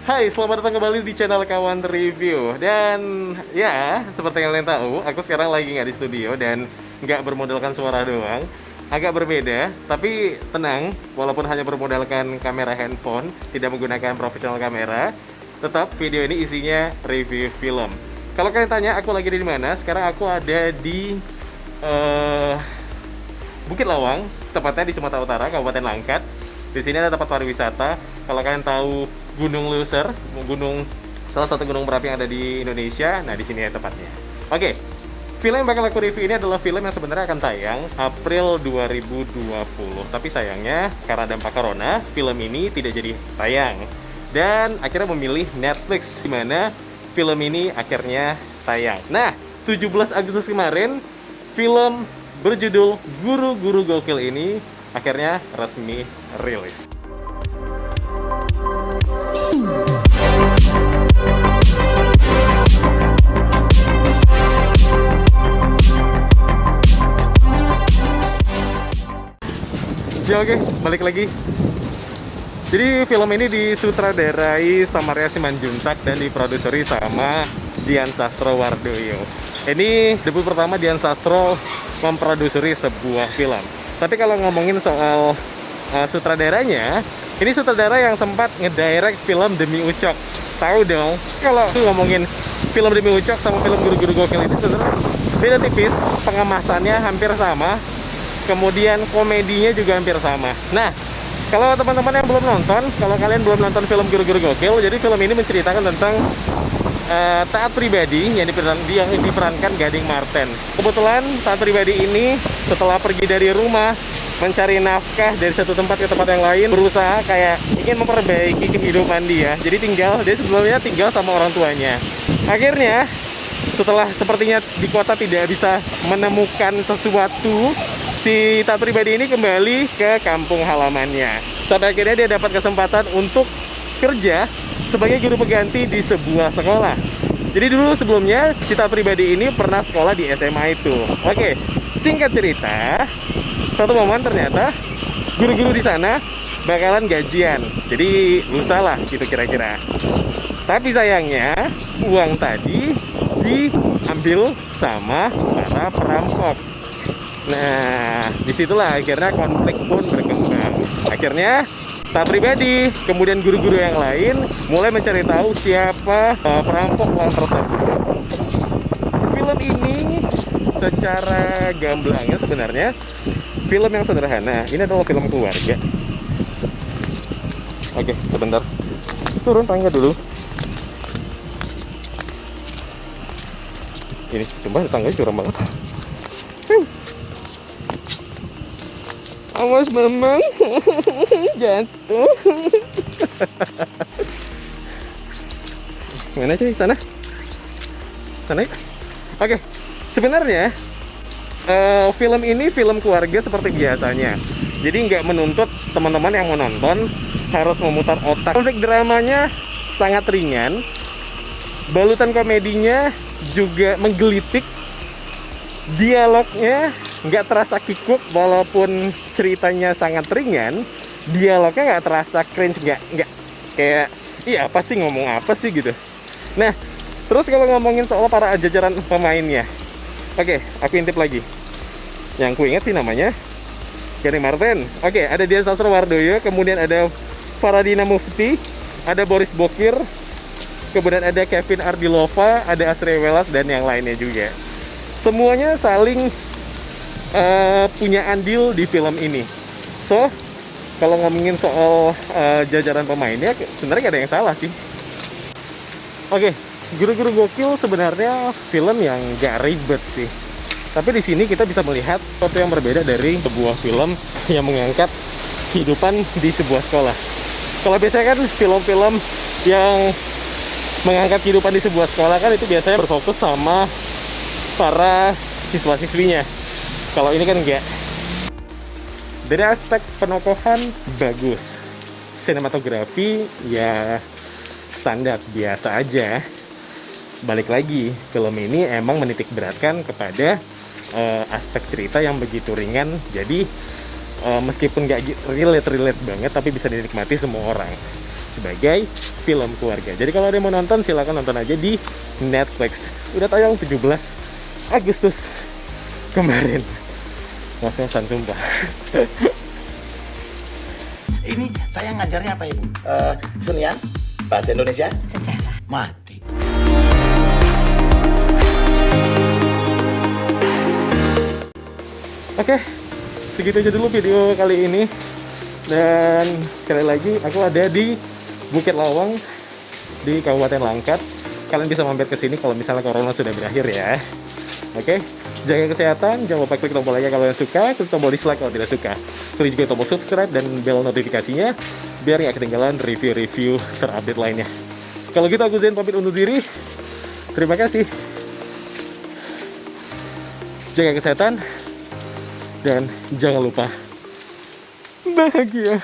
Hai, selamat datang kembali di channel Kawan Review. Dan ya, seperti yang kalian tahu, aku sekarang lagi nggak di studio dan nggak bermodalkan suara doang. Agak berbeda, tapi tenang, walaupun hanya bermodalkan kamera handphone, tidak menggunakan profesional kamera, tetap video ini isinya review film. Kalau kalian tanya aku lagi di mana, sekarang aku ada di Bukit Lawang, tepatnya di Sumatera Utara, Kabupaten Langkat. Di sini ada tempat pariwisata. Kalau kalian tahu Gunung Leuser, salah satu gunung berapi yang ada di Indonesia, nah di sini ya tepatnya. Oke, film yang bakal aku review ini adalah film yang sebenarnya akan tayang April 2020. Tapi sayangnya karena dampak corona, film ini tidak jadi tayang. Dan akhirnya memilih Netflix, di mana film ini akhirnya tayang. Nah, 17 Agustus kemarin, film berjudul Guru-Guru Gokil ini akhirnya resmi rilis. Ya oke, balik lagi. Jadi film ini disutradarai sama Ria Simanjuntak dan diproduseri sama Dian Sastrowardoyo. Ini debut pertama Dian Sastro memproduseri sebuah film. Tapi kalau ngomongin soal sutradaranya, ini sutradara yang sempat ngedirect film Demi Ucok. Tahu dong, kalau ngomongin film Demi Ucok sama film Guru-Guru Gokil ini sebenarnya beda tipis, pengemasannya hampir sama, kemudian komedinya juga hampir sama. Nah, kalau teman-teman yang belum nonton, kalau kalian belum nonton film Guru-Guru Gokil, jadi film ini menceritakan tentang taat pribadi yang diperankan Gading Marten. Kebetulan taat pribadi ini setelah pergi dari rumah mencari nafkah dari satu tempat ke tempat yang lain, berusaha kayak ingin memperbaiki kehidupan dia. Jadi dia sebelumnya tinggal sama orang tuanya. Akhirnya setelah sepertinya di kota tidak bisa menemukan sesuatu, si taat pribadi ini kembali ke kampung halamannya. Sampai akhirnya dia dapat kesempatan untuk kerja sebagai guru pengganti di sebuah sekolah. Jadi dulu sebelumnya si taat pribadi ini pernah sekolah di SMA itu. Oke, singkat cerita, satu momen ternyata guru-guru di sana bakalan gajian. Jadi lusa lah gitu kira-kira. Tapi sayangnya uang tadi diambil sama para perampok. Nah, disitulah akhirnya konflik pun berkembang. Akhirnya taat pribadi, kemudian guru-guru yang lain mulai mencari tahu siapa perampok uang tersebut. Film ini secara gamblangnya sebenarnya film yang sederhana. Ini adalah film keluarga. Oke, sebentar. Turun tangga dulu. Ini, sumpah tangganya curam banget. Awas memang jatuh. Mana sih sana? Sana ya? Oke, sebenarnya film ini film keluarga seperti biasanya. Jadi nggak menuntut teman-teman yang mau nonton harus memutar otak. Konflik dramanya sangat ringan, balutan komedinya juga menggelitik, dialognya nggak terasa kikuk walaupun ceritanya sangat ringan. Dialognya nggak terasa cringe, nggak kayak iya apa sih ngomong apa sih gitu. Nah, terus kalau ngomongin soal para jajaran pemainnya, oke, aku intip lagi. Yang ku ingat sih namanya Gading Marten. Oke, ada Dian Sastrowardoyo, kemudian ada Faradina Mufti, ada Boris Bokir, kemudian ada Kevin Ardilova, ada Asri Welas dan yang lainnya juga. Semuanya saling punya andil di film ini. So, kalau ngomongin soal jajaran pemainnya, sebenarnya gak ada yang salah sih. Oke, Guru-Guru Gokil sebenarnya film yang gak ribet sih. Tapi di sini kita bisa melihat sesuatu yang berbeda dari sebuah film yang mengangkat kehidupan di sebuah sekolah. Kalau biasanya kan film-film yang mengangkat kehidupan di sebuah sekolah kan itu biasanya berfokus sama para siswa-siswinya. Kalau ini kan enggak. Dari aspek penokohan bagus, sinematografi ya standar biasa aja. Balik lagi, film ini emang menitik beratkan kepada aspek cerita yang begitu ringan. Jadi meskipun nggak relate banget, tapi bisa dinikmati semua orang. sebagai film keluarga. Jadi kalau ada yang mau nonton, silahkan nonton aja di Netflix. Udah tayang 17 Agustus kemarin. Ngos-ngosan sumpah. Ini saya ngajarnya apa Ibu? Kesenian? Bahasa Indonesia? Sejarah. Mati. Oke, segitu aja dulu video kali ini. Dan sekali lagi, aku ada di Bukit Lawang di Kabupaten Langkat. Kalian bisa mampir ke sini kalau misalnya corona sudah berakhir ya. Oke, jaga kesehatan. Jangan lupa klik tombol like kalau yang suka, klik tombol dislike kalau tidak suka. Klik juga tombol subscribe dan bel notifikasinya biar nggak ketinggalan review-review terupdate lainnya. Kalau gitu aku Zen pamit undur diri. Terima kasih. Jaga kesehatan dan jangan lupa bahagia.